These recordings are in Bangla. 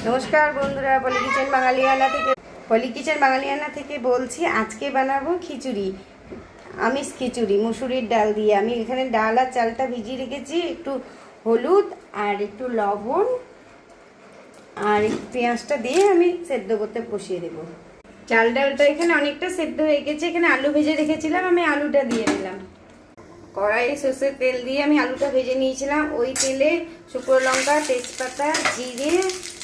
নমস্কার বন্ধুরা, পলি কিচেন বাঙালিয়ানা থেকে বলছি। আজকে বানাবো খিচুড়ি, আমিষ খিচুড়ি মুসুরির ডাল দিয়ে। আমি এখানে ডাল আর চালটা ভিজিয়ে রেখেছি, একটু হলুদ আর একটু লবণ আর একটু পেঁয়াজটা দিয়ে আমি সেদ্ধ করতে বসিয়ে দেবো। চাল ডালটা এখানে অনেকটা সেদ্ধ হয়ে গেছে। এখানে আলু ভেজে রেখেছিলাম, আমি আলুটা দিয়ে দিলাম। কড়াইয়ে সর্ষের তেল দিয়ে আমি আলুটা ভেজে নিয়েছিলাম। ওই তেলে শুকনো লঙ্কা, তেজপাতা, জিরে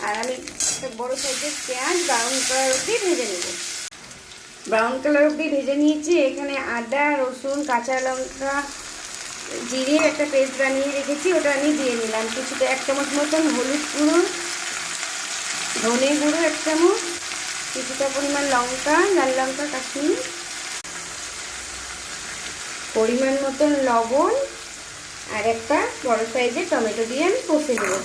আর আমি একটা বড় সাইজের পেঁয়াজ ব্রাউন কালার অবধি ভেজে নেব। ব্রাউন কালার অবধি ভেজে নিয়েছি। এখানে আদা, রসুন, কাঁচা লঙ্কা, জিরে একটা পেস্ট বানিয়ে রেখেছি, ওটা আমি দিয়ে নিলাম। কিছুটা 1 চামচ মতন হলুদ গুঁড়ো, ধনে গুঁড়ো 1 চামচ, কিছুটা পরিমাণ লঙ্কা, লাল লঙ্কা কাশ্মীর, পরিমাণ মতন লবণ আর একটা বড় সাইজের টমেটো দিয়ে আমি কষে দেবো।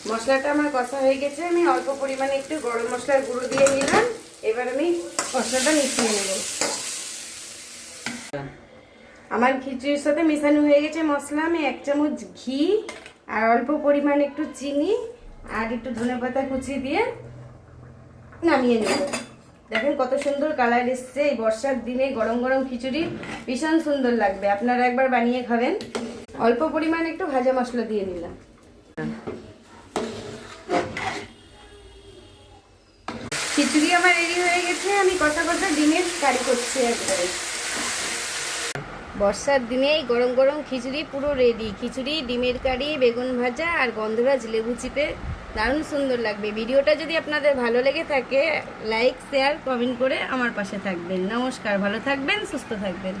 মশলাটা আমার কষা হয়ে গেছে। আমি অল্প পরিমাণে একটু গরম মশলার গুঁড়ো দিয়ে নিলাম। এবার আমি মশলাটা মিশিয়ে নেব। আমার খিচুড়ির সাথে মেশানো হয়ে গেছে মশলা। আমি 1 চামচ ঘি আর অল্প পরিমাণে একটু চিনি আর একটু ধনেপাতা কুচি দিয়ে নামিয়ে নেব। দেখেন কত সুন্দর কালার এসছে। এই বর্ষার দিনে গরম গরম খিচুড়ি ভীষণ সুন্দর লাগবে। আপনারা একবার বানিয়ে খাবেন। অল্প পরিমাণ একটু ভাজা মশলা দিয়ে নিলাম। খিচুড়ি আমার রেডি হয়ে গেছে। আমি কষা কষা ডিমের কারি করছি একবারে। বর্ষার দিনে গরম গরম খিচুড়ি পুরো রেডি। খিচুড়ি, ডিমের কারি, বেগুন ভাজা আর গন্ধরাজ লেবু চিপে দারুণ সুন্দর লাগবে। ভিডিওটা যদি আপনাদের ভালো লেগে থাকে, লাইক, শেয়ার, কমেন্ট করে আমার পাশে থাকবেন। নমস্কার, ভালো থাকবেন, সুস্থ থাকবেন।